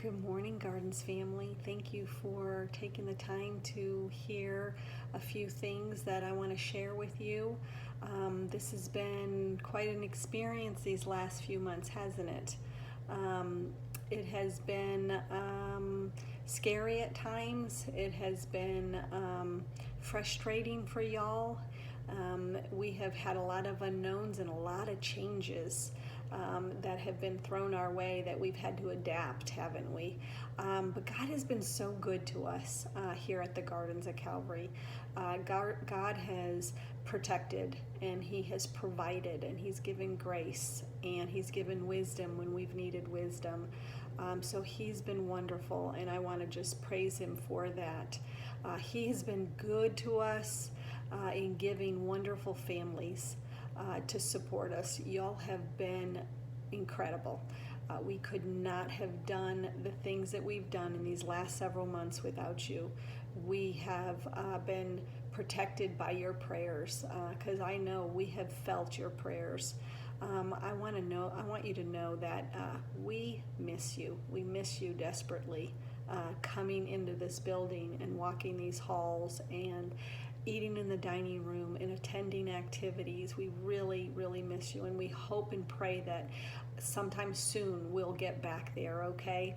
Good morning, Gardens family. Thank you for taking the time to hear a few things that I want to share with you. This has been quite an experience these last few months, hasn't it? It has been scary at times. It has been frustrating for y'all. We have had a lot of unknowns and a lot of changes that have been thrown our way that we've had to adapt, haven't we? But God has been so good to us here at the Gardens of Calvary. God has protected and He has provided and He's given grace and He's given wisdom when we've needed wisdom. So He's been wonderful, and I want to just praise Him for that. He has been good to us in giving wonderful families to support us. Y'all have been incredible. We could not have done the things that we've done in these last several months without you. We have been protected by your prayers, because I know we have felt your prayers. I want you to know that we miss you. We miss you desperately. Coming into this building and walking these halls and eating in the dining room and attending activities. We really, really miss you, and we hope and pray that sometime soon we'll get back there, okay?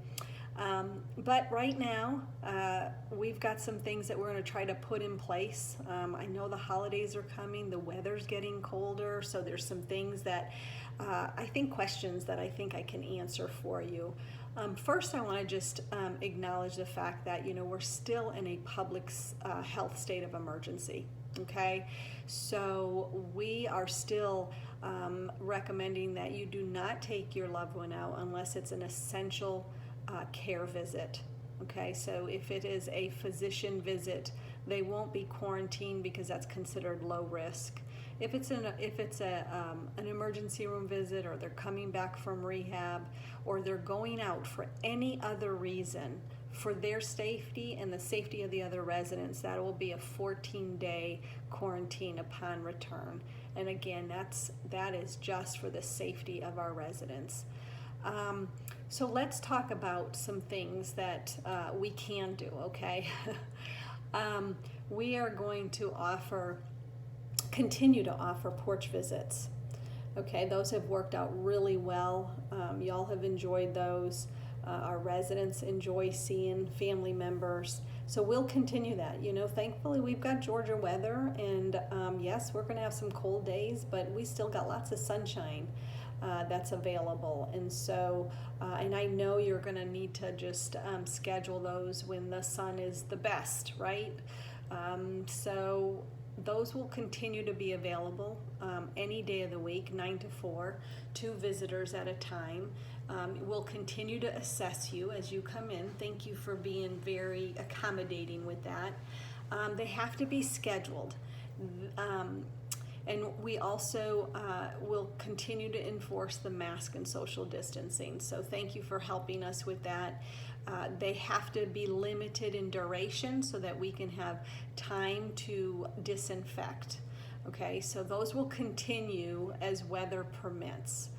But right now, we've got some things that we're going to try to put in place. I know the holidays are coming, the weather's getting colder, so there's some things that questions that I think I can answer for you. First, I want to just acknowledge the fact that, we're still in a public health state of emergency, okay? So we are still recommending that you do not take your loved one out unless it's an essential care visit, okay? So if it is a physician visit, they won't be quarantined because that's considered low risk. If it's an emergency room visit, or they're coming back from rehab, or they're going out for any other reason for their safety and the safety of the other residents, that will be a 14-day quarantine upon return. And again, that is just for the safety of our residents. So let's talk about some things that we can do, okay? We are going to continue to offer porch visits. Okay, those have worked out really well. Y'all have enjoyed those. Our residents enjoy seeing family members. So we'll continue that. Thankfully we've got Georgia weather, and yes, we're going to have some cold days, but we still got lots of sunshine that's available. And so, and I know you're going to need to just schedule those when the sun is the best, right? So those will continue to be available any day of the week, 9 to 4, 2 visitors at a time. We'll continue to assess you as you come in. Thank you for being very accommodating with that. They have to be scheduled. And we also will continue to enforce the mask and social distancing. So thank you for helping us with that. They have to be limited in duration so that we can have time to disinfect. Okay, so those will continue as weather permits.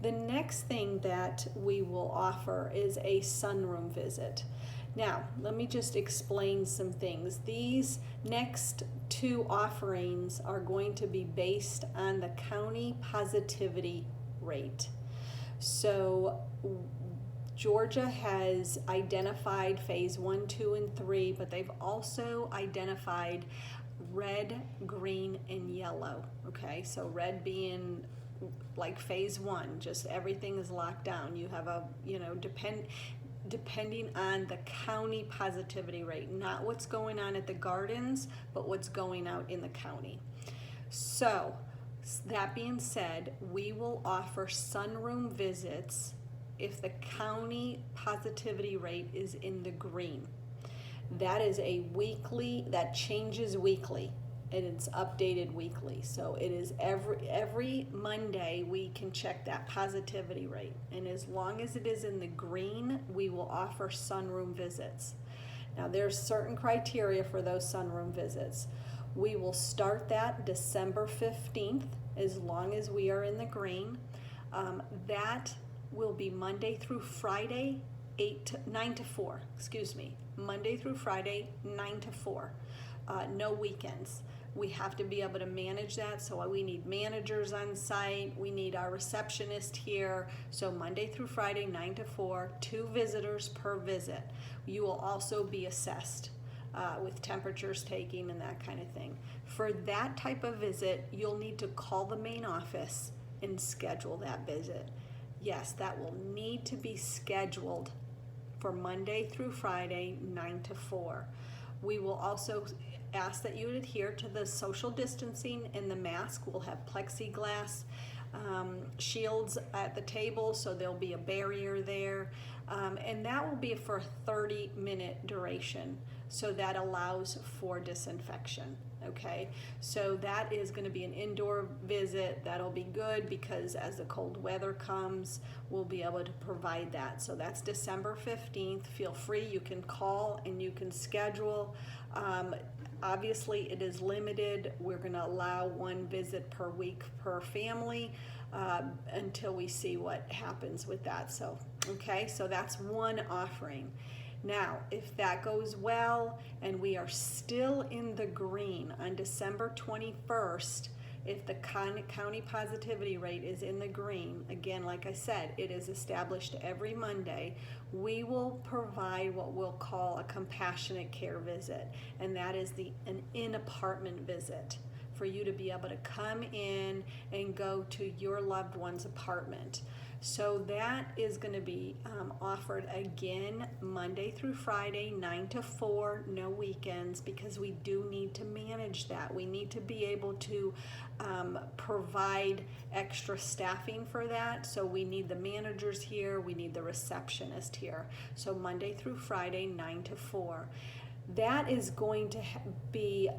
The next thing that we will offer is a sunroom visit. Now, let me just explain some things. These next 2 offerings are going to be based on the county positivity rate. So Georgia has identified phase 1, 2, and 3, but they've also identified red, green, and yellow. Okay, so red being like phase 1, just everything is locked down. You have depending on the county positivity rate, not what's going on at the gardens, but what's going out in the county. So that being said, we will offer sunroom visits if the county positivity rate is in the green. That is that changes weekly, and it's updated weekly. So it is every Monday we can check that positivity rate. And as long as it is in the green, we will offer sunroom visits. Now there's certain criteria for those sunroom visits. We will start that December 15th as long as we are in the green. That will be Monday through Friday 9 to 4, Monday through Friday, 9 to 4. No weekends. We have to be able to manage that, so we need managers on site, we need our receptionist here. So Monday through Friday, 9 to 4, 2 visitors per visit. You will also be assessed with temperatures taking and that kind of thing. For that type of visit, you'll need to call the main office and schedule that visit. Yes, that will need to be scheduled for Monday through Friday, 9 to 4. We will also ask that you adhere to the social distancing, and the mask will have plexiglass shields at the table, so there'll be a barrier there, and that will be for a 30-minute duration, so that allows for disinfection. Okay, so that is going to be an indoor visit. That'll be good because as the cold weather comes, we'll be able to provide that. So that's December 15th. Feel free, you can call and you can schedule. Obviously, it is limited. We're going to allow 1 visit per week per family until we see what happens with that. So, okay, so that's one offering. Now, if that goes well and we are still in the green on December 21st, if the county positivity rate is in the green, again, like I said, it is established every Monday, we will provide what we'll call a compassionate care visit, and that is an in-apartment visit for you to be able to come in and go to your loved one's apartment. So that is going to be offered again Monday through Friday, 9 to 4, no weekends, because we do need to manage that. We need to be able to provide extra staffing for that. So we need the managers here, we need the receptionist here. So Monday through Friday, 9 to 4. That is going to be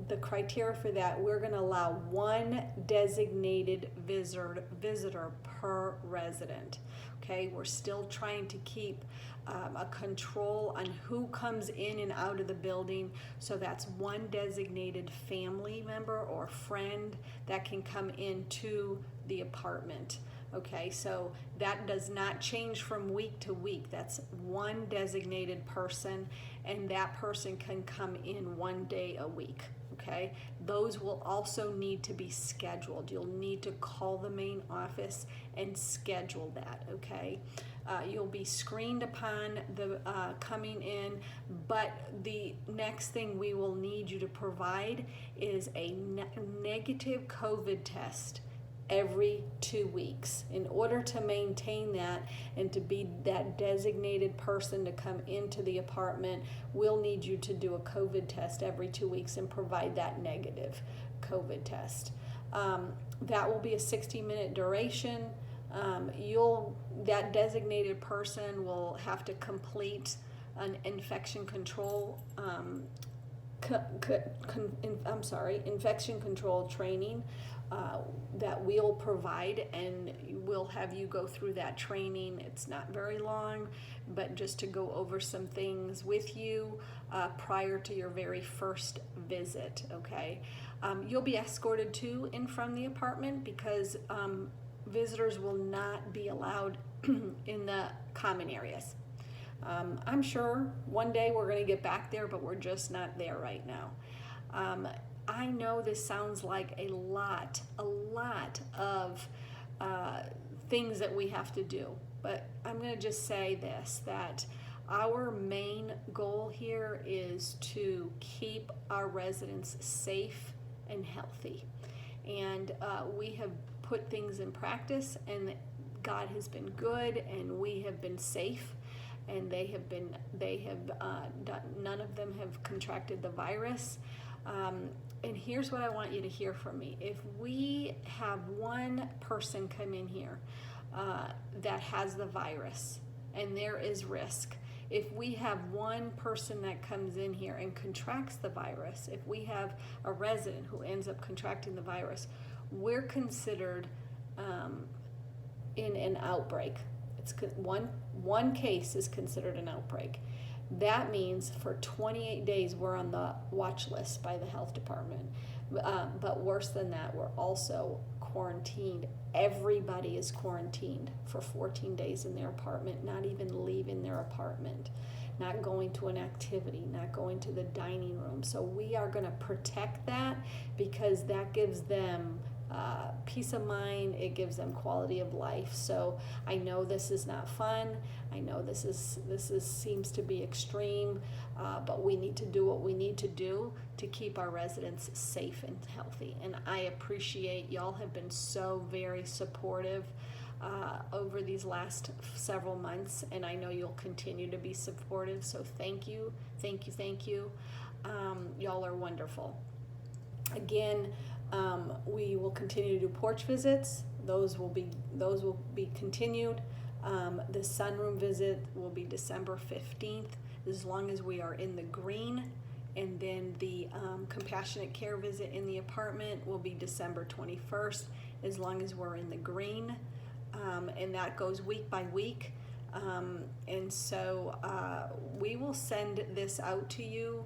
the criteria for that. We're going to allow 1 designated visitor per resident. Okay, we're still trying to keep a control on who comes in and out of the building, so that's 1 designated family member or friend that can come into the apartment. Okay, so that does not change from week to week. That's 1 designated person, and that person can come in 1 day a week. Okay, those will also need to be scheduled. You'll need to call the main office and schedule that. Okay, you'll be screened upon the coming in, but the next thing we will need you to provide is a negative COVID test every 2 weeks. In order to maintain that and to be that designated person to come into the apartment, we'll need you to do a COVID test every 2 weeks and provide that negative COVID test. That will be a 60-minute duration. That designated person will have to complete an infection control infection control training that we'll provide, and we'll have you go through that training. It's not very long, but just to go over some things with you prior to your very first visit. Okay, you'll be escorted to and from the apartment because visitors will not be allowed in the common areas. I'm sure one day we're going to get back there, but we're just not there right now. I know this sounds like a lot of things that we have to do, but I'm going to just say this, that our main goal here is to keep our residents safe and healthy. And we have put things in practice, and God has been good, and we have been safe. And none of them have contracted the virus. And here's what I want you to hear from me. If we have 1 person come in here that has the virus, and there is risk, if we have 1 person that comes in here and contracts the virus, if we have a resident who ends up contracting the virus, we're considered in an outbreak. It's one case is considered an outbreak. That means for 28 days we're on the watch list by the health department. But worse than that, we're also quarantined. Everybody is quarantined for 14 days in their apartment, not even leaving their apartment, not going to an activity, not going to the dining room. So we are going to protect that, because that gives them peace of mind. It gives them quality of life. So I know this is not fun. I know this seems to be extreme, but we need to do what we need to do to keep our residents safe and healthy. And I appreciate y'all have been so very supportive over these last several months, and I know you'll continue to be supportive. So thank you, thank you, thank you. Y'all are wonderful. Again, we will continue to do porch visits. Those will be continued. The sunroom visit will be December 15th, as long as we are in the green. And then the compassionate care visit in the apartment will be December 21st, as long as we're in the green. And that goes week by week. And so we will send this out to you.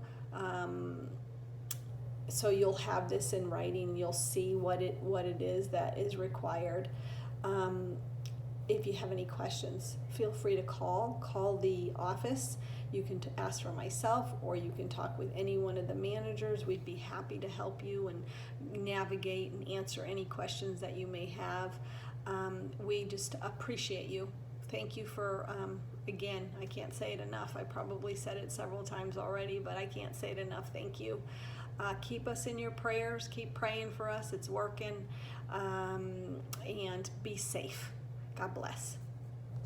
So you'll have this in writing. You'll see what it is that is required. If you have any questions, feel free to call the office. You can ask for myself, or you can talk with any one of the managers. We'd be happy to help you and navigate and answer any questions that you may have. We just appreciate you. Thank you for, again, I can't say it enough. I probably said it several times already, but I can't say it enough. Thank you. Keep us in your prayers. Keep praying for us. It's working. And be safe. God bless.